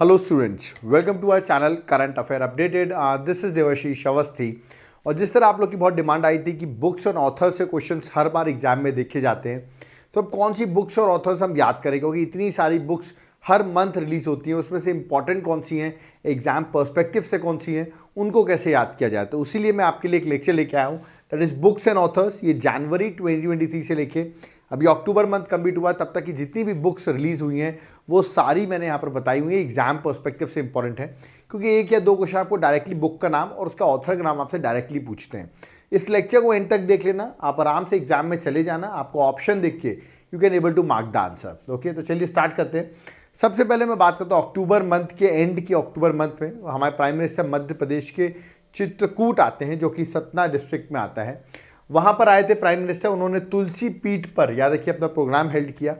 Hello students, welcome to our channel current affair updated. This is Devashish Awasthi. और जिस तरह आप लोग की बहुत डिमांड आई थी कि बुक्स और ऑथर्स से क्वेश्चंस हर बार एग्जाम में देखे जाते हैं, तो अब कौन सी बुक्स और ऑथर्स हम याद करें, क्योंकि इतनी सारी बुक्स हर मंथ रिलीज होती हैं, उसमें से इंपॉर्टेंट कौन सी हैं, एग्जाम पर्सपेक्टिव से कौन सी हैं, उनको कैसे याद किया जाए। तो इसीलिए मैं आपके लिए एक लेक्चर लेके आया हूँ, that is books and authors. ये जनवरी 2023 से लेके अभी अक्टूबर मंथ कंप्लीट हुआ तब तक की जितनी भी बुक्स रिलीज हुई हैं वो सारी मैंने यहाँ पर बताई हुई है। एग्जाम पर्सपेक्टिव से इंपॉर्टेंट है, क्योंकि एक या दो क्वेश्चन आपको डायरेक्टली बुक का नाम और उसका ऑथर का नाम आपसे डायरेक्टली पूछते हैं। इस लेक्चर को एंड तक देख लेना, आप आराम से एग्जाम में चले जाना, आपको ऑप्शन देख के you can able to mark the answer. Okay, तो चलिए स्टार्ट करते हैं। सबसे पहले मैं बात करता हूँ अक्टूबर मंथ के एंड की। अक्टूबर मंथ में हमारे प्राइम मिनिस्टर मध्य प्रदेश के चित्रकूट आते हैं, जो कि सतना डिस्ट्रिक्ट में आता है। वहाँ पर आए थे प्राइम मिनिस्टर, उन्होंने तुलसी पीठ पर याद रखिए अपना प्रोग्राम हेल्ड किया।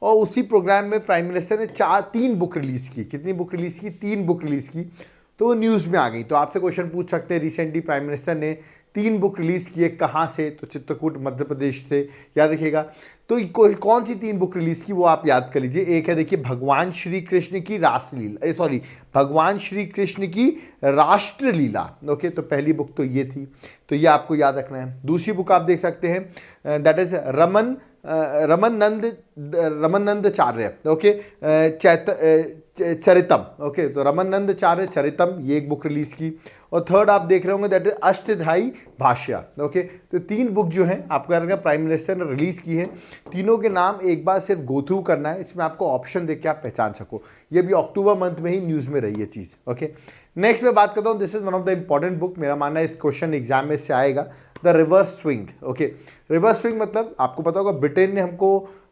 और उसी प्रोग्राम में प्राइम मिनिस्टर ने तीन बुक रिलीज़ की। कितनी बुक रिलीज़ की? 3 बुक रिलीज़ की। तो वो न्यूज़ में आ गई। तो आपसे क्वेश्चन पूछ सकते हैं, रिसेंटली प्राइम मिनिस्टर ने 3 बुक रिलीज़ की है, कहाँ से? तो चित्रकूट मध्य प्रदेश से, याद रखिएगा। तो कौन सी 3 बुक रिलीज़ की वो आप याद कर लीजिए। एक है देखिए भगवान श्री कृष्ण की रासलीला, सॉरी भगवान श्री कृष्ण की राष्ट्रलीला। ओके, तो पहली बुक तो ये थी, तो ये आपको याद रखना है। दूसरी बुक आप देख सकते हैं, दैट इज रमनंदाचार्य, ओके, चरितम। ओके, तो रमनंदाचार्य चरितम, ये एक बुक रिलीज की। और थर्ड आप देख रहे होंगे दैट इज अष्टधाई भाष्य। ओके, तो 3 बुक जो हैं आपको याद रखना प्राइम मिनिस्टर ने रिलीज की है। तीनों के नाम एक बार सिर्फ गो थ्रू करना है, इसमें आपको ऑप्शन देख के आप पहचान सको। ये भी अक्टूबर मंथ में ही न्यूज में रही है चीज। ओके, नेक्स्ट मैं बात करता हूँ, this is one of the important book. मेरा मानना है इस क्वेश्चन एग्जाम में से आएगा, the reverse swing. Okay, reverse swing मतलब आपको पता होगा ब्रिटेन ने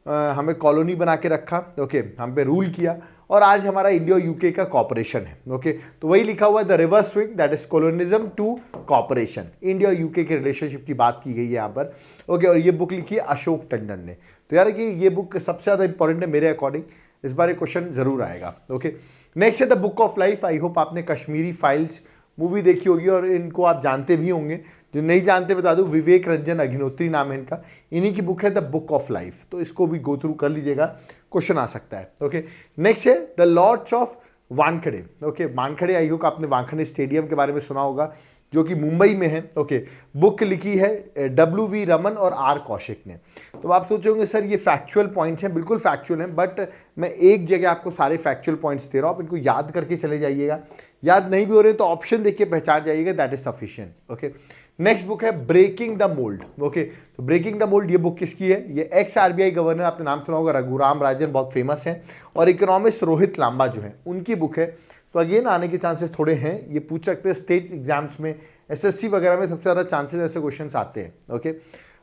हमें कॉलोनी बना के रखा। ओके, हम पे रूल किया और आज हमारा इंडिया यूके का कॉपरेशन है। ओके, तो वही लिखा हुआ है the reverse swing, that is colonialism to cooperation. India UK के रिलेशनशिप की बात की गई है यहाँ पर। ओके, और ये बुक लिखी है अशोक टंडन ने। तो यार कि ये बुक सबसे ज़्यादा इंपॉर्टेंट है मेरे अकॉर्डिंग, इस बार ये क्वेश्चन जरूर आएगा। ओके, नेक्स्ट है the book of life. I hope आपने कश्मीरी फाइल्स मूवी देखी होगी और इनको आप जानते भी होंगे। जो नहीं जानते बता दूं, विवेक रंजन अग्निहोत्री नाम है इनका, इन्हीं की बुक है द बुक ऑफ लाइफ। तो इसको भी गो थ्रू कर लीजिएगा, क्वेश्चन आ सकता है। ओके, नेक्स्ट है the lords of Wankhede. Okay, Wankhede, I hope आपने वानखेड़े स्टेडियम के बारे में सुना होगा, जो कि मुंबई में है। ओके, बुक लिखी है W.V. रमन और R. कौशिक ने। तो आप सोचोगे सर ये फैक्चुअल पॉइंट्स हैं, बिल्कुल फैक्चुअल हैं, बट मैं एक जगह आपको सारे फैक्चुअल पॉइंट्स दे रहा हूँ, आप इनको याद करके चले जाइएगा। याद नहीं भी हो रहे तो ऑप्शन देख के पहचान जाइएगा, that is sufficient. Okay, next book है ब्रेकिंग द मोल्ड। ओके, तो ब्रेकिंग द मोल्ड ये बुक किसकी है? ये एक्स RBI गवर्नर, आपने नाम सुना होगा, रघुराम राजन, बहुत फेमस हैं, और इकोनॉमिस्ट रोहित लांबा जो है उनकी बुक है। तो अगेन आने के चांसेस थोड़े हैं, ये पूछ सकते हैं स्टेट एग्जाम्स में, SSC वगैरह में सबसे ज़्यादा चांसेस ऐसे क्वेश्चन आते हैं। ओके,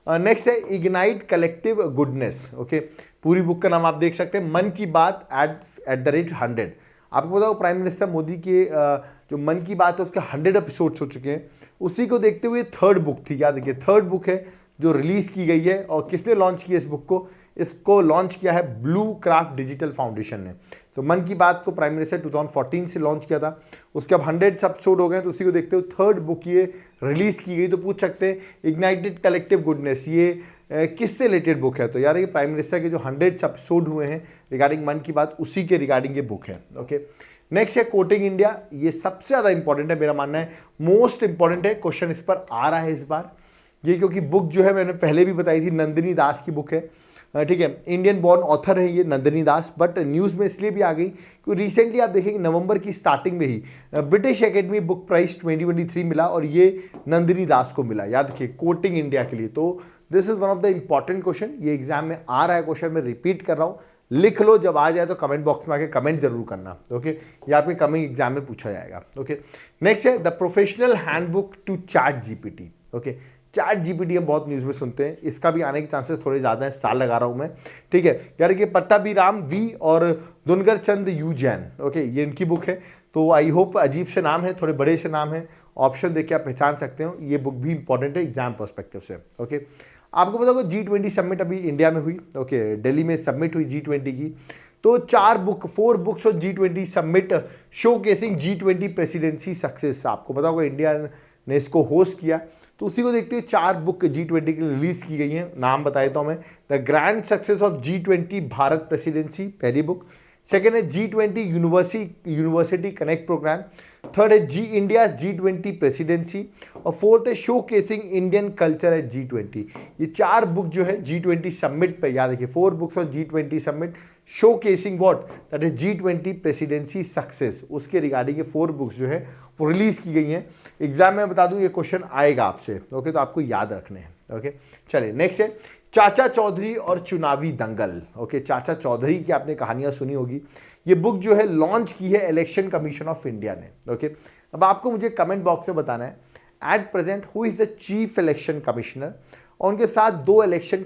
नेक्स्ट है इग्नाइट कलेक्टिव गुडनेस। ओके, पूरी बुक का नाम आप देख सकते हैं, मन की बात @100। आपको बताओ प्राइम मिनिस्टर मोदी के जो मन की बात है उसके 100 एपिसोड्स हो चुके हैं। उसी को देखते हुए थर्ड बुक थी, याद रखिए थर्ड बुक है जो रिलीज की गई है। और किसने लॉन्च किया इस बुक को? इसको लॉन्च किया है ब्लू क्राफ्ट डिजिटल फाउंडेशन ने। तो मन की बात को प्राइम मिनिस्टर 2014 से लॉन्च किया था, उसके अब 100 एपिसोड हो गए, तो उसी को देखते हुए थर्ड बुक ये रिलीज की गई। तो पूछ सकते हैं इग्नाइटेड कलेक्टिव गुडनेस ये किससे रिलेटेड बुक है? तो यार ये प्राइम मिनिस्टर के जो 100 एपिसोड हुए हैं रिगार्डिंग मन की बात, उसी के रिगार्डिंग ये बुक है। ओके, नेक्स्ट है कोटिंग इंडिया। ये सबसे ज़्यादा इंपॉर्टेंट है, मेरा मानना है मोस्ट इंपॉर्टेंट है, क्वेश्चन इस पर आ रहा है इस बार। ये क्योंकि बुक जो है मैंने पहले भी बताई थी, नंदिनी दास की बुक है। ठीक है, इंडियन बॉर्न ऑथर है ये नंदिनी दास, बट न्यूज़ में इसलिए भी आ गई क्योंकि रिसेंटली आप देखेंगे नवंबर की स्टार्टिंग में ही ब्रिटिश एकेडमी बुक प्राइज 2023 मिला और ये नंदिनी दास को मिला। याद रखिए कोटिंग इंडिया के लिए। तो this is one of the important question, ये एग्जाम में आ रहा है क्वेश्चन, मैं रिपीट कर रहा हूँ, लिख लो, जब आ जाए तो कमेंट बॉक्स में आके कमेंट जरूर करना। ओके, ये आपके कमिंग एग्जाम में पूछा जाएगा। ओके, नेक्स्ट है the professional handbook to chat GPT। Okay, chat GPT हम बहुत न्यूज़ में सुनते हैं, इसका भी आने के चांसेस थोड़े ज़्यादा हैं, साल लगा रहा हूँ मैं। ठीक है, यार कि पट्टाभीराम V और दुनगर चंद U जैन। ओके, ये इनकी बुक है। तो आई होप, अजीब से नाम है, थोड़े बड़े से नाम है, ऑप्शन देख के आप पहचान सकते हो। ये बुक भी इंपॉर्टेंट है एग्जाम पर्सपेक्टिव से। ओके, आपको पता होगा G20 समिट अभी इंडिया में हुई। ओके, दिल्ली में समिट हुई G20 की। तो 4 बुक्स और G20 summit show casing G20 presidency success. आपको पता होगा इंडिया ने इसको होस्ट किया, तो उसी को देखते हुए 4 बुक G20 की रिलीज की गई हैं। नाम बता देता हूँ मैं, the grand success of G20 Bharat presidency पहली बुक, सेकेंड है G20 university connect programme, third है इंडिया G20 प्रेसिडेंसी, और फोर्थ है showcasing Indian culture at G20। ये 4 बुक जो है G20 समिट पे, याद रखिए 4 books on G20 summit, show casing what, that is G20 presidency success, उसके रिगार्डिंग ये 4 बुक्स जो है वो रिलीज की गई हैं। एग्जाम में बता दूं ये क्वेश्चन आएगा आपसे, ओके, तो आपको याद रखने हैं। ओके, चलिए नेक्स्ट है चाचा चौधरी और चुनावी दंगल। ओके, चाचा चौधरी की आपने कहानियां सुनी होगी। ये बुक जो है लॉन्च की है इलेक्शन कमीशन ऑफ इंडिया ने। ओके, अब आपको मुझे कमेंट बॉक्स में बताना है at present who is the chief election commissioner, और उनके साथ 2 इलेक्शन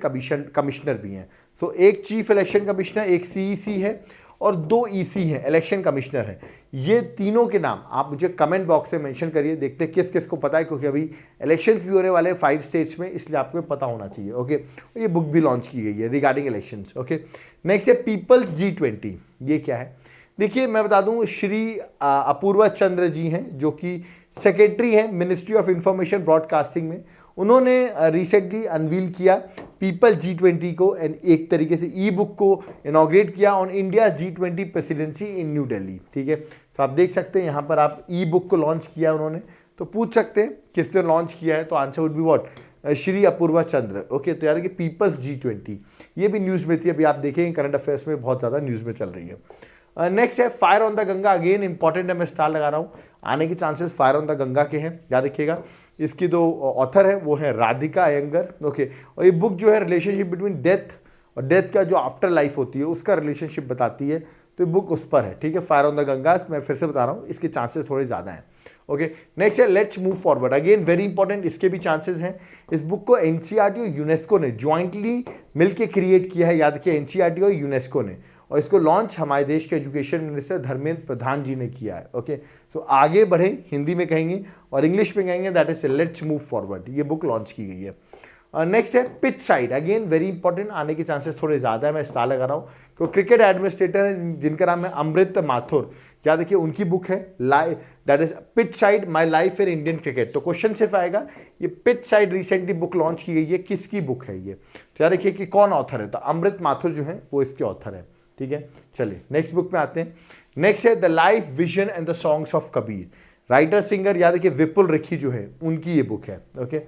कमिश्नर भी हैं। सो एक चीफ इलेक्शन कमिश्नर, एक सीईसी है, और 2 ईसी हैं, इलेक्शन कमिश्नर हैं। ये तीनों के नाम आप मुझे कमेंट बॉक्स में मेंशन करिए, देखते हैं किस किस को पता है, क्योंकि अभी इलेक्शंस भी होने वाले हैं 5 स्टेट्स में, इसलिए आपको पता होना चाहिए। ओके, ये बुक भी लॉन्च की गई है रिगार्डिंग इलेक्शंस। ओके, नेक्स्ट है पीपल्स G20। ये क्या है? देखिए मैं बता दूं, श्री अपूर्वा चंद्र जी हैं जो कि सेक्रेटरी हैं मिनिस्ट्री ऑफ इंफॉर्मेशन ब्रॉडकास्टिंग में। उन्होंने रिसेंटली अनवील किया पीपल G20 को, एंड एक तरीके से ई बुक को इनॉग्रेट किया on India G20 presidency in new Delhi. ठीक है, तो आप देख सकते हैं यहाँ पर आप ई बुक को लॉन्च किया उन्होंने, तो पूछ सकते हैं किसने लॉन्च किया है, तो answer would be what, Shri Apurva Chandra. Okay, तो यार कि पीपल्स G20 ये भी न्यूज़ में थी, अभी आप देखेंगे करंट अफेयर्स में बहुत ज़्यादा न्यूज़ में चल रही है। नेक्स्ट है fire on the Ganga. Again important है, मैं स्टार लगा रहा हूँ, आने के chances fire on the Ganga के हैं, याद रखिएगा। इसकी जो ऑथर है वो है राधिका अयंगर। ओके, और ये बुक जो है रिलेशनशिप बिटवीन डेथ और डेथ का जो आफ्टर लाइफ होती है उसका रिलेशनशिप बताती है, तो ये बुक उस पर है। ठीक है, फायर ऑन द गंगा, मैं फिर से बता रहा हूँ, इसके चांसेस थोड़े ज़्यादा हैं। ओके, नेक्स्ट है let's move forward. Again very important, इसके भी चांसेस हैं। इस बुक को एनसीईआरटी और यूनेस्को ने ज्वाइंटली मिलकर क्रिएट किया है, याद रखिए एनसीईआरटी और यूनेस्को ने, और इसको लॉन्च हमारे देश के एजुकेशन मिनिस्टर धर्मेंद्र प्रधान जी ने किया है। ओके, सो आगे बढ़े, हिंदी में कहेंगे और इंग्लिश में कहेंगे, that is let's move forward. ये बुक लॉन्च की गई है। नेक्स्ट है pitch side. Again very important, आने के चांसेस थोड़े ज़्यादा है, मैं स्टार लगा रहा हूँ, तो क्रिकेट एडमिनिस्ट्रेटर है जिनका नाम है अमृत माथुर, याद देखिए उनकी बुक है that is pitch side my life in Indian cricket. तो क्वेश्चन सिर्फ आएगा ये pitch side recently book launch की गई है, किसकी बुक है ये, तो याद देखिए कि कौन ऑथर है, तो अमृत माथुर जो है वो इसके ऑथर है। ठीक है, चलिए नेक्स्ट बुक में आते हैं। नेक्स्ट है the life vision and the songs of Kabir. Writer singer याद रखिए विपुल रिखी जो है उनकी ये बुक है। ओके,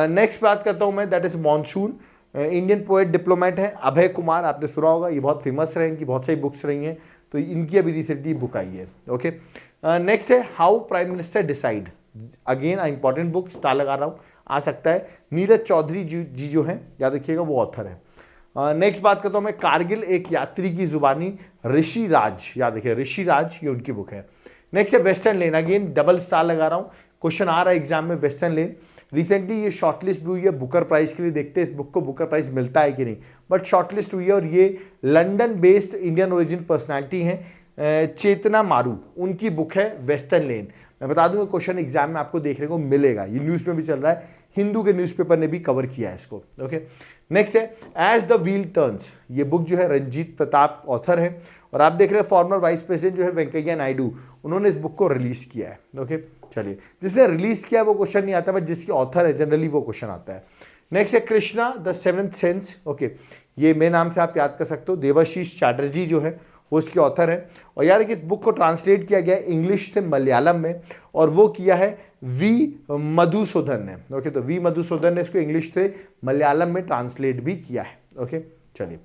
नेक्स्ट बात करता हूं मैं, that is monsoon. Indian poet diplomat है अभय कुमार, आपने सुना होगा, ये बहुत फेमस रहे, इनकी बहुत सारी बुक्स रही हैं, तो इनकी अभी रिसेंटली बुक आई है। ओके, नेक्स्ट है how prime minister decide. Again important book, star लगा रहा हूँ, आ सकता है। नीरज चौधरी जी जो है, याद रखिएगा वो ऑथर है। नेक्स्ट बात करता हूँ मैं, कारगिल एक यात्री की जुबानी, ऋषि राज, याद रखिए ऋषि राज, ये उनकी बुक है। नेक्स्ट है वेस्टर्न लेन। अगेन डबल स्टार लगा रहा हूँ, क्वेश्चन आ रहा है एग्जाम में, वेस्टर्न लेन। रिसेंटली ये शॉर्टलिस्ट भी हुई है बुकर प्राइज के लिए, देखते हैं इस बुक को बुकर प्राइज मिलता है कि नहीं, बट शॉर्टलिस्ट हुई है, और ये London based Indian origin personality हैं चेतना मारू, उनकी बुक है वेस्टर्न लेन। मैं बता दूंगा क्वेश्चन एग्जाम में आपको देखने को मिलेगा, ये न्यूज़ में भी चल रहा है, हिंदू के न्यूज़पेपर ने भी कवर किया है इसको। ओके, नेक्स्ट है एज द व्हील टर्न्स। ये बुक जो है रंजीत प्रताप ऑथर है, और आप देख रहे हैं फॉर्मर वाइस प्रेसिडेंट जो है वेंकैया नायडू, उन्होंने इस बुक को रिलीज किया है। ओके, चलिए जिसने रिलीज किया वो क्वेश्चन नहीं आता, बट जिसकी ऑथर है जनरली वो क्वेश्चन आता है। नेक्स्ट है Krishna the seventh sense. Okay, ये मेरे नाम से आप याद कर सकते हो, देवाशीष चैटर्जी जो है वो इसके ऑथर है, और यार कि इस बुक को ट्रांसलेट किया गया है इंग्लिश से मलयालम में, और वो किया है वी मधुसूदन ने। ओके, तो वी मधुसूदन ने इसको इंग्लिश से मलयालम में ट्रांसलेट भी किया है। ओके, चलिए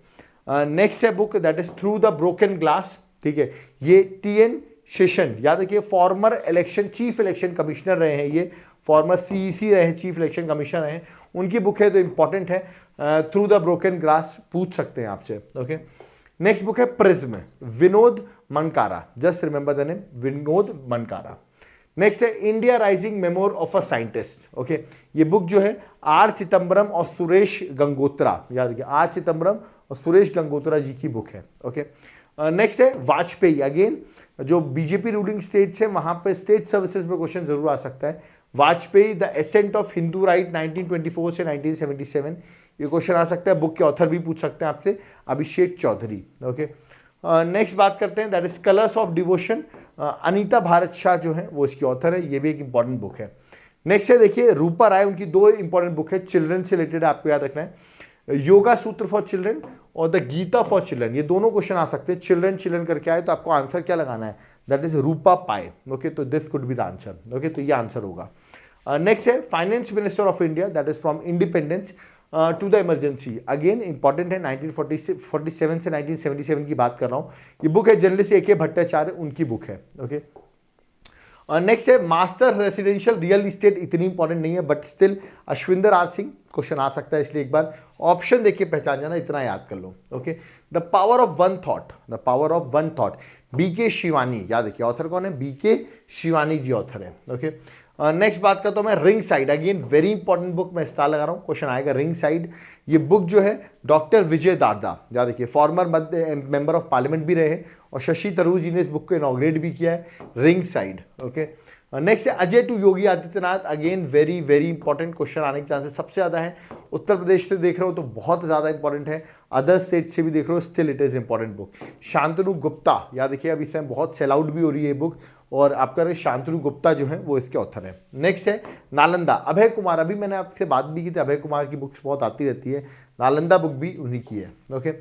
नेक्स्ट है book that is through the broken glass. ठीक है, ये TN शेषन, याद रखिए farmer election chief election commissioner रहे हैं, ये फॉर्मर CEC रहे हैं, चीफ इलेक्शन कमिश्नर रहे हैं, उनकी बुक है, तो इंपॉर्टेंट है। थ्रू द ब्रोकन ग्लास पूछ सकते हैं आपसे। ओके, नेक्स्ट बुक है prism, Vinod Mankara, just remember the name, Vinod Mankara. Next है India rising memoir of a scientist. Okay, ये बुक जो है R चिदम्बरम और सुरेश गंगोत्रा, याद रखिए R चिदम्बरम और सुरेश गंगोत्रा जी की बुक है। ओके, नेक्स्ट है वाजपेयी। अगेन जो बीजेपी रूलिंग स्टेट्स है वहां पे स्टेट सर्विसेज में क्वेश्चन जरूर आ सकता है। Vajpayee the ascent of Hindu right 1924 से 1977, ये क्वेश्चन आ सकता है। बुक के ऑथर भी पूछ सकते हैं आपसे, अभिषेक चौधरी। ओके, नेक्स्ट बात करते हैं that is colours of devotion, Anita Bharat Shah जो है वो इसकी ऑथर है, ये भी एक इंपॉर्टेंट बुक है। नेक्स्ट है देखिए रूपा राय, उनकी 2 इंपॉर्टेंट बुक है, चिल्ड्रन से रिलेटेड आपको याद रखना है। योगा सूत्र फॉर चिल्ड्रन और द गीता फॉर चिल्ड्रन, ये दोनों क्वेश्चन आ सकते हैं। चिल्ड्रन चिल्ड्रन करके आए तो आपको आंसर क्या लगाना है, दैट इज रूपा पाए। ओके, तो this could be the answer. Okay, तो ये आंसर होगा। नेक्स्ट है finance minister of India, that is from independence to the emergency. Again important है, 1947 से 1977 की बात कर रहा हूँ। ये बुक है जर्नलिस्ट ए के भट्टाचार्य, उनकी बुक है। ओके, नेक्स्ट है मास्टर रेसिडेंशियल रियल इस्टेट, इतनी इंपॉर्टेंट नहीं है but still Ashwinder R Singh, question आ सकता है, इसलिए एक बार ऑप्शन देख के पहचान जाना, इतना याद कर लो। Okay, the power of one thought, the power of one thought, BK Shivani, याद रखिए ऑथर कौन है, बीके शिवानी जी ऑथर है। ओके, नेक्स्ट बात करता हूं मैं ring side, again very important book, मैं स्टार लगा रहा हूं, क्वेश्चन आएगा रिंग साइड। ये बुक जो है डॉक्टर विजय दादा, याद रखिए फॉर्मर मेंबर ऑफ पार्लियामेंट भी रहे हैं और शशि थरूर जी ने इस बुक को इनॉग्रेट भी किया है, रिंग साइड। ओके, नेक्स्ट है Ajay to Yogi Adityanath, again very very important, question आने के चांसेस सबसे ज्यादा है। उत्तर प्रदेश से देख रहे हो तो बहुत ज्यादा इंपॉर्टेंट है, अदर स्टेट से भी देख रहे हो still it is important book. Shantanu Gupta, याद रखिए अभी इसमें बहुत सेल आउट भी हो रही है ये बुक, और आपका शांतनु गुप्ता जो है वो इसके ऑथर है। नेक्स्ट है नालंदा, अभय कुमार, अभी मैंने आपसे बात भी की थी, अभय कुमार की बुक्स बहुत आती रहती है, नालंदा बुक भी उन्हीं की है। ओके,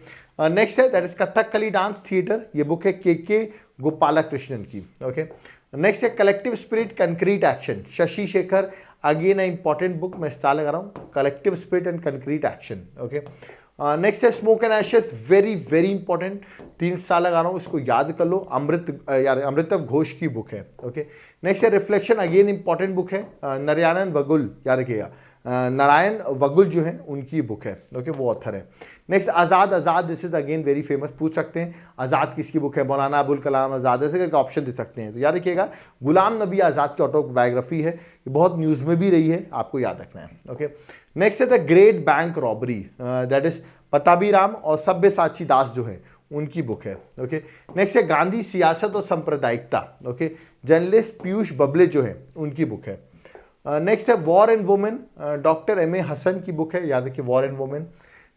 नेक्स्ट है that is Kathakali dance theatre, ये बुक है के गोपाला कृष्णन की। ओके, नेक्स्ट है collective spirit concrete action, Shashi Shekhar, again important book, मैं स्टार लगा रहा हूँ, collective spirit and concrete action. Okay, next है smoke and ashes, very very important, 3 star लगा रहा हूँ, इसको याद कर लो, अमृतव घोष की बुक है। ओके, नेक्स्ट है रिफ्लेक्शन, अगेन इंपॉर्टेंट बुक है, नारायण वगुल, याद रखिएगा नारायण वगुल जो है उनकी बुक है। ओके, वो ऑथर है। Next Azad, Azad this is again very famous, पूछ सकते हैं आज़ाद किसकी बुक है, मौलाना अबुल कलाम आज़ाद, ऐसे करके ऑप्शन दे सकते हैं। तो याद रखिएगा गुलाम नबी आज़ाद की ऑटोबायोग्राफी है, ये बहुत न्यूज़ में भी रही है, आपको याद रखना है। ओके, नेक्स्ट है the great bank robbery, that is Pattabiram और सब्यसाची दास जो है उनकी बुक है। ओके, नेक्स्ट है गांधी सियासत और सांप्रदायिकता, ओके, जर्नलिस्ट पीयूष बबले जो है उनकी बुक है। नेक्स्ट है war and women, doctor M A Hasan की बुक है, याद रखिए वॉर एंड वुमेन।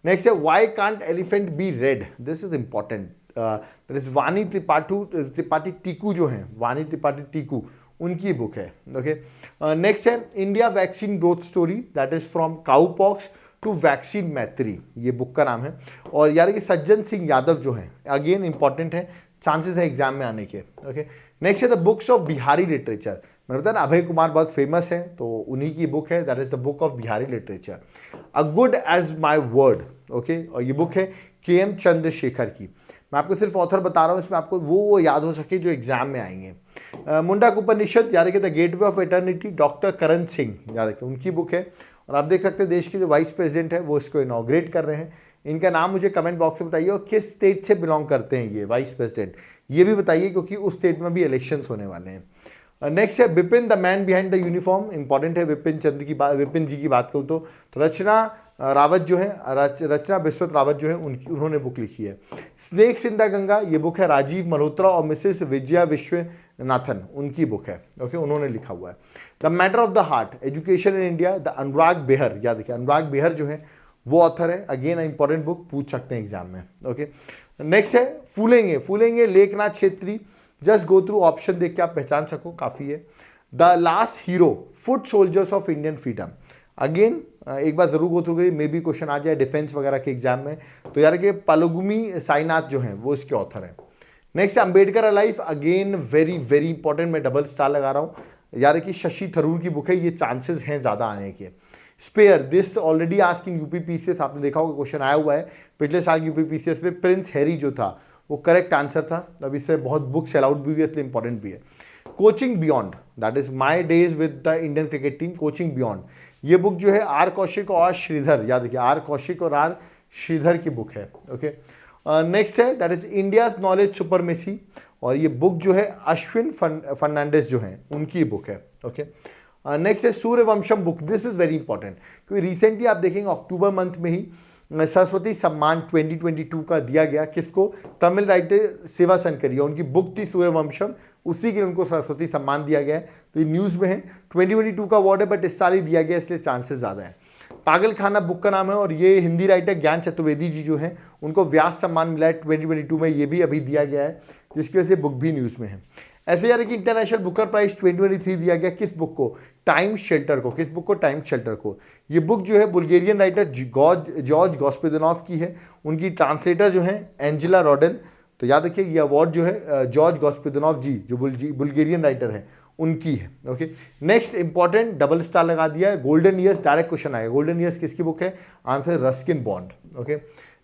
नेक्स्ट है why can't elephant be red, this is important, that is Vani Tripathi Tiku जो है, वानी त्रिपाठी टीकू उनकी बुक है। ओके, नेक्स्ट है India vaccine growth story, that is from cowpox to vaccine Maitri, ये बुक का नाम है। और यार कि सज्जन सिंह यादव जो है अगेन इंपॉर्टेंट है, चांसेस है एग्जाम में आने के। ओके, नेक्स्ट है the books of Bihari literature, मैंने बताया ना अभय कुमार बहुत फेमस है तो उन्हीं की बुक है, that is the book of Bihari literature. A good as my word, okay, और ये बुक है के.एम. चंद्रशेखर की। मैं आपको सिर्फ ऑथर बता रहा हूँ, इसमें आपको वो याद हो सके जो एग्जाम में आएंगे। मुंडक उपनिषद, याद रखिए the gateway of eternity, doctor Karan Singh, याद रखिए उनकी बुक है। और आप देख सकते हैं देश के जो वाइस प्रेसिडेंट है वो इसको इनॉग्रेट कर रहे हैं, इनका नाम मुझे कमेंट बॉक्स में बताइए और किस स्टेट से बिलोंग करते हैं ये वाइस प्रेसिडेंट, ये भी बताइए क्योंकि उस स्टेट में भी इलेक्शंस होने वाले हैं। नेक्स्ट है Vipin the man behind the uniform, important है, विपिन चंद्र की बात, विपिन जी की बात करूँ तो रचना रावत जो है, रचना बिस्वत रावत जो है उन्होंने बुक लिखी है। स्नेक्स इन द गंगा, ये बुक है राजीव मल्होत्रा और मिसेस विजया विश्वनाथन, उनकी बुक है। ओके, उन्होंने लिखा हुआ है। The matter of the heart, education in India, the Anurag Behar, याद रखिए अनुराग बेहर जो है वो ऑथर है, अगेन इंपॉर्टेंट बुक, पूछ सकते हैं एग्जाम में। ओके, नेक्स्ट है फूलेंगे, फूलेंगे Lekhnath Chhetri, just go through option देख के आप पहचान सको, काफी है। The last hero, foot soldiers of Indian freedom, again एक बार जरूर गो थ्रू करिए, मे बी क्वेश्चन आ जाए डिफेंस वगैरह के एग्जाम में। तो यार कि पलुगमी साईनाथ जो है वो इसके ऑथर है। Next Ambedkar alive, again very very important, मैं डबल स्टार लगा रहा हूँ, यार कि शशि थरूर की बुक है, ये चांसेस हैं ज्यादा आने के। Spare, this already ask in UPPCS, आपने देखा होगा क्वेश्चन आया हुआ है पिछले साल यूपीपीसीएस में, प्रिंस हैरी जो था वो करेक्ट आंसर था। अब इससे बहुत बुक सेल आउट भी हुई है, इसलिए इंपॉर्टेंट भी है। Coaching beyond, that is my days with the Indian cricket team, coaching beyond, ये बुक जो है आर कौशिक और आर श्रीधर, याद रखिए आर कौशिक और आर श्रीधर की बुक है। ओके, नेक्स्ट है that is India's knowledge supremacy, और ये बुक जो है अश्विन फर्नांडिस जो है उनकी बुक है। ओके, नेक्स्ट है Sooryavansham book, this is very important क्योंकि रिसेंटली आप देखेंगे अक्टूबर मंथ में ही सरस्वती सम्मान 2022 का दिया गया, किसको, तमिल राइटर शिवा शंकरी, उनकी बुक थी सूर्यवंशम, उसी के लिए उनको सरस्वती सम्मान दिया गया है। तो ये न्यूज़ में है, 2022 का अवार्ड है बट इस साल ही दिया गया इसलिए चांसेस ज़्यादा है। पागल खाना बुक का नाम है और ये हिंदी राइटर ज्ञान चतुर्वेदी जी जो हैं उनको व्यास सम्मान मिला है 2022 में, ये भी अभी दिया गया है, जिसकी वजह से बुक भी न्यूज़ में है। ऐसे यार कि इंटरनेशनल बुकर प्राइज 2023 दिया गया किस बुक को, टाइम शेल्टर को। किस बुक को, टाइम शेल्टर को। ये बुक जो है बुल्गेरियन राइटर जॉर्ज गॉस्पेदिनोव की है, उनकी ट्रांसलेटर जो है एंजेला रॉडेल। तो याद रखिए ये अवार्ड जो है जॉर्ज गॉस्पेदिनोव जी जो बुल्गेरियन राइटर है उनकी है। Okay, next important double star लगा दिया है, गोल्डन ईयर्स, डायरेक्ट क्वेश्चन आएगा। गोल्डन ईयर्स किसकी बुक है, answer Ruskin Bond. Okay,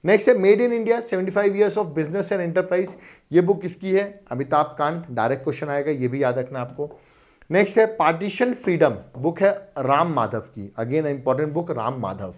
next है made in India 75 years of business and enterprise. ये बुक किसकी है, अमिताभ कांत, डायरेक्ट क्वेश्चन आएगा, ये भी याद रखना आपको। नेक्स्ट है पार्टीशन फ्रीडम, बुक है राम माधव की, again important book Ram Madhav.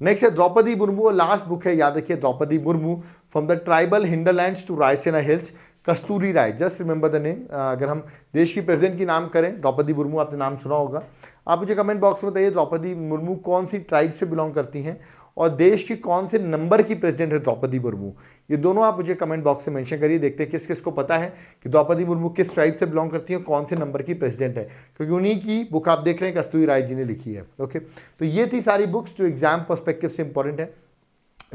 Next है द्रौपदी मुर्मू, लास्ट बुक है याद रखिए Draupadi Murmu, from the tribal hinterlands to Raisina hills, Kasturi Rai, just remember the name. अगर हम देश की प्रेसिडेंट की नाम करें, द्रौपदी मुर्मू आपने नाम सुना होगा। आप मुझे कमेंट बॉक्स में बताइए द्रौपदी मुर्मू कौन सी ट्राइब से बिलोंग करती हैं और देश की कौन से नंबर की प्रेसिडेंट है द्रौपदी मुर्मू। ये दोनों आप मुझे कमेंट बॉक्स में मेंशन करिए, देखते हैं किस किस को पता है कि द्रौपदी मुर्मू किस ट्राइब से बिलोंग करती है, कौन से नंबर की प्रेसिडेंट है, क्योंकि उन्हीं की बुक आप देख रहे हैं कस्तूरी राय जी ने लिखी है। ओके, तो ये थी सारी बुक्स जो एग्जाम पर्सपेक्टिव से इंपॉर्टेंट है।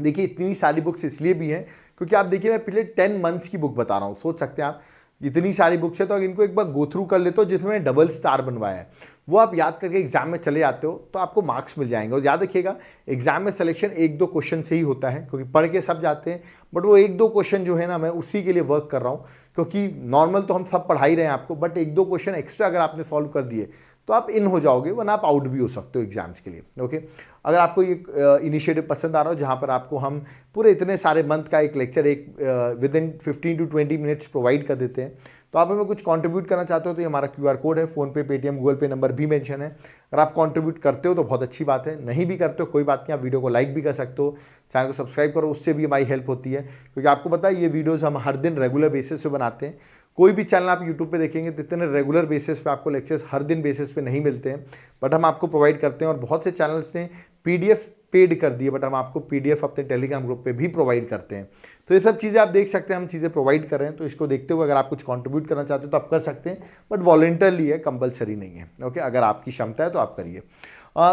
देखिए इतनी सारी बुक्स इसलिए भी हैं क्योंकि आप देखिए मैं पिछले 10 मंथ्स की बुक बता रहा हूँ। सोच सकते हैं आप इतनी सारी बुक्स है तो अगर इनको एक बार गो थ्रू कर लेते हो, जिसमें डबल स्टार बनवाया है वो आप याद करके एग्जाम में चले जाते हो तो आपको मार्क्स मिल जाएंगे। और याद रखिएगा एग्जाम में सिलेक्शन 1-2 क्वेश्चन से ही होता है, क्योंकि पढ़ के सब जाते हैं, बट वो 1-2 क्वेश्चन जो है ना मैं उसी के लिए वर्क कर रहा हूँ, क्योंकि नॉर्मल तो हम सब पढ़ा ही रहे हैं आपको, बट 1-2 क्वेश्चन एक्स्ट्रा अगर आपने सॉल्व कर दिए तो आप इन हो जाओगे, वरना आप आउट भी हो सकते हो एग्जाम्स के लिए। ओके, अगर आपको ये इनिशिएटिव पसंद आ रहा हो जहाँ पर आपको हम पूरे इतने सारे मंथ का एक लेक्चर एक with in 15 to 20 minutes provide कर देते हैं, तो आप हमें कुछ कंट्रीब्यूट करना चाहते हो तो ये हमारा QR कोड है, फ़ोन पे, पेटीएम, गूगल पे नंबर भी मेंशन है। अगर आप कंट्रीब्यूट करते हो तो बहुत अच्छी बात है, नहीं भी करते हो कोई बात नहीं, आप वीडियो को लाइक भी कर सकते हो, चैनल को सब्सक्राइब करो, उससे भी हमारी हेल्प होती है, क्योंकि आपको पता है ये वीडियोज़ हम हर दिन रेगुलर बेसिस पे बनाते हैं। कोई भी चैनल आप यूट्यूब पे देखेंगे तो इतने रेगुलर बेसिस पे आपको लेक्चर्स हर दिन बेसिस पे नहीं मिलते हैं, बट हम आपको प्रोवाइड करते हैं। और बहुत से चैनल्स ने PDF पेड कर दिए, बट हम आपको PDF अपने टेलीग्राम ग्रुप पे भी प्रोवाइड करते हैं। तो ये सब चीज़ें आप देख सकते हैं, हम चीज़ें प्रोवाइड कर रहे हैं, तो इसको देखते हुए अगर आप कुछ कंट्रीब्यूट करना चाहते हो तो आप कर सकते हैं, बट वॉलंटरली है, कंपलसरी नहीं है। ओके, अगर आपकी क्षमता है तो आप करिए।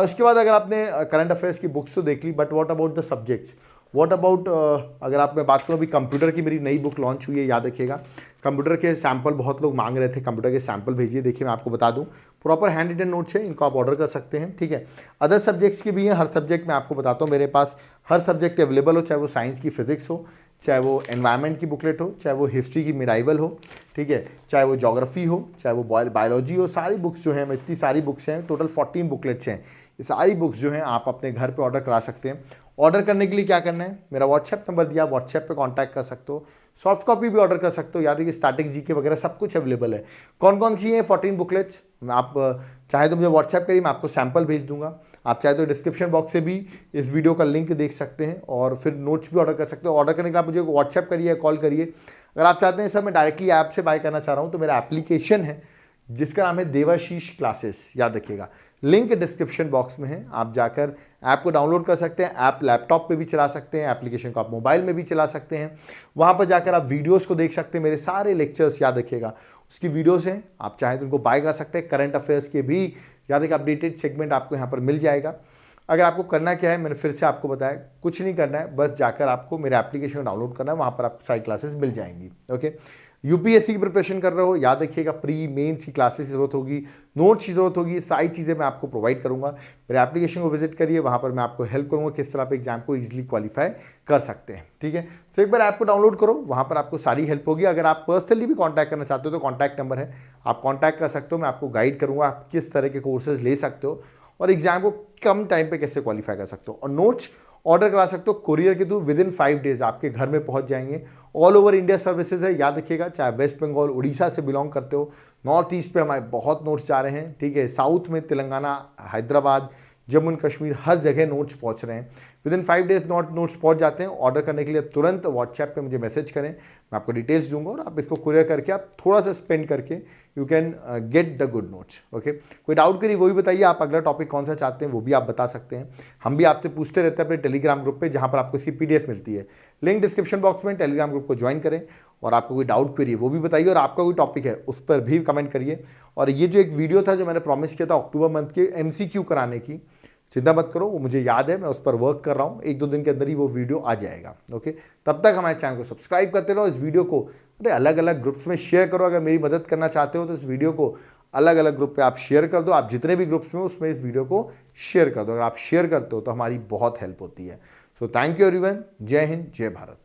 उसके बाद अगर आपने करंट अफेयर्स की बुक्स तो देख ली, but what about the subjects, what about अगर आप मैं बात करूँ, अभी कंप्यूटर की मेरी नई बुक लॉन्च हुई है, याद रखिएगा। कंप्यूटर के सैंपल बहुत लोग मांग रहे थे, कंप्यूटर के सैंपल भेजिए। देखिए मैं आपको बता दूं, प्रॉपर हैंड रिटन नोट्स है, इनको आप ऑर्डर कर सकते हैं, ठीक है। अदर सब्जेक्ट्स की भी हैं, हर सब्जेक्ट में आपको बताता हूँ मेरे पास हर सब्जेक्ट अवेलेबल हो, चाहे वो साइंस की फिजिक्स हो, चाहे वो एनवायरनमेंट की बुकलेट हो, चाहे वो हिस्ट्री की मिडाइवल हो, ठीक है, चाहे वो ज्योग्राफी हो, चाहे वो बायोलॉजी हो। सारी बुक्स जो हैं, इतनी सारी बुक्स हैं, टोटल 14 बुकलेट्स हैं। ये सारी बुक्स जो हैं आप अपने घर पे ऑर्डर करा सकते हैं। ऑर्डर करने के लिए क्या करना है, मेरा व्हाट्सएप नंबर दिया, व्हाट्सएप पे कांटेक्ट कर सकते हो। सॉफ्ट कॉपी भी ऑर्डर कर सकते हो, याद है कि स्टैटिक जीके वगैरह सब कुछ अवेलेबल है। कौन कौन सी हैं 14 बुकलेट्स, आप चाहे तो मुझे व्हाट्सएप करिए, मैं आपको सैंपल भेज दूंगा। आप चाहे तो डिस्क्रिप्शन बॉक्स से भी इस वीडियो का लिंक देख सकते हैं और फिर नोट्स भी ऑर्डर कर सकते हो। ऑर्डर करने के बाद मुझे व्हाट्सएप करिए, कॉल करिए। अगर आप चाहते हैं सर मैं डायरेक्टली ऐप से बाय करना चाह रहा हूँ, तो मेरा एप्लीकेशन है जिसका नाम है देवाशीष क्लासेस, याद रखिएगा, लिंक डिस्क्रिप्शन बॉक्स में है। आप जाकर ऐप को डाउनलोड कर सकते हैं, ऐप लैपटॉप पे भी चला सकते हैं, एप्लीकेशन को आप मोबाइल में भी चला सकते हैं। वहाँ पर जाकर आप वीडियोस को देख सकते हैं, मेरे सारे लेक्चर्स, याद रखिएगा उसकी वीडियोस हैं, आप चाहें तो उनको बाय कर सकते हैं। करंट अफेयर्स के भी याद एक अपडेटेड सेगमेंट आपको यहाँ पर मिल जाएगा। अगर आपको करना क्या है, मैंने फिर से आपको बताया, कुछ नहीं करना है, बस जाकर आपको मेरे एप्लीकेशन डाउनलोड करना है, वहाँ पर आपको सारी क्लासेस मिल जाएंगी। ओके, यूपीएससी की प्रिपरेशन कर रहे हो, याद रखिएगा प्री मेंस की क्लासेस की जरूरत होगी, नोट्स की जरूरत होगी, सारी चीज़ें मैं आपको प्रोवाइड करूंगा। मेरे एप्लीकेशन को विजिट करिए, वहाँ पर मैं आपको हेल्प करूंगा किस तरह आप एग्जाम को इजीली क्वालिफाई कर सकते हैं, ठीक है। तो एक बार ऐप को डाउनलोड करो, वहाँ पर आपको सारी हेल्प होगी। अगर आप पर्सनली भी कॉन्टैक्ट करना चाहते हो तो कॉन्टैक्ट नंबर है, आप कॉन्टैक्ट कर सकते हो, मैं आपको गाइड करूँगा आप किस तरह के कोर्सेज ले सकते हो और एग्जाम को कम टाइम पर कैसे क्वालिफाई कर सकते हो। और नोट्स ऑर्डर करा सकते हो कोरियर के थ्रू, विद इन 5 डेज आपके घर में पहुंच जाएंगे। ऑल ओवर इंडिया सर्विसेज है, याद रखिएगा, चाहे वेस्ट बंगाल, उड़ीसा से बिलोंग करते हो, नॉर्थ ईस्ट पे हमारे बहुत नोट्स जा रहे हैं, ठीक है, साउथ में तेलंगाना, हैदराबाद, जम्मू एंड कश्मीर, हर जगह नोट्स पहुंच रहे हैं। विद इन 5 डेज नोट्स पहुंच जाते हैं। ऑर्डर करने के लिए तुरंत व्हाट्सएप पे मुझे मैसेज करें, मैं आपको डिटेल्स दूंगा और आप इसको कुरियर करके आप थोड़ा सा स्पेंड करके you can get the good notes. Okay, कोई डाउट करिए वो भी बताइए, आप अगला टॉपिक कौन सा चाहते हैं वो भी आप बता सकते हैं। हम भी आपसे पूछते रहते हैं अपने टेलीग्राम ग्रुप पे, जहाँ पर आपको इसकी PDF मिलती है, लिंक डिस्क्रिप्शन बॉक्स में। टेलीग्राम ग्रुप को ज्वाइन करें और आपको कोई डाउट क्वेरी वो भी बताइए, और आपका कोई टॉपिक है उस पर भी कमेंट करिए। और ये जो एक वीडियो था जो मैंने प्रॉमिस किया था अक्टूबर मंथ के MCQ कराने की, चिंता मत करो, वो मुझे याद है, मैं उस पर वर्क कर रहा हूँ, 1-2 दिन के अंदर ही वो वीडियो आ जाएगा। ओके, तब तक हमारे चैनल को सब्सक्राइब करते रहो, इस वीडियो को अरे अलग अलग ग्रुप्स में शेयर करो। अगर मेरी मदद करना चाहते हो तो इस वीडियो को अलग अलग ग्रुप पे आप शेयर कर दो। आप जितने भी ग्रुप्स में उसमें इस वीडियो को शेयर कर दो। अगर आप शेयर करते हो तो हमारी बहुत हेल्प होती है। So thank you everyone. जय हिंद, जय भारत।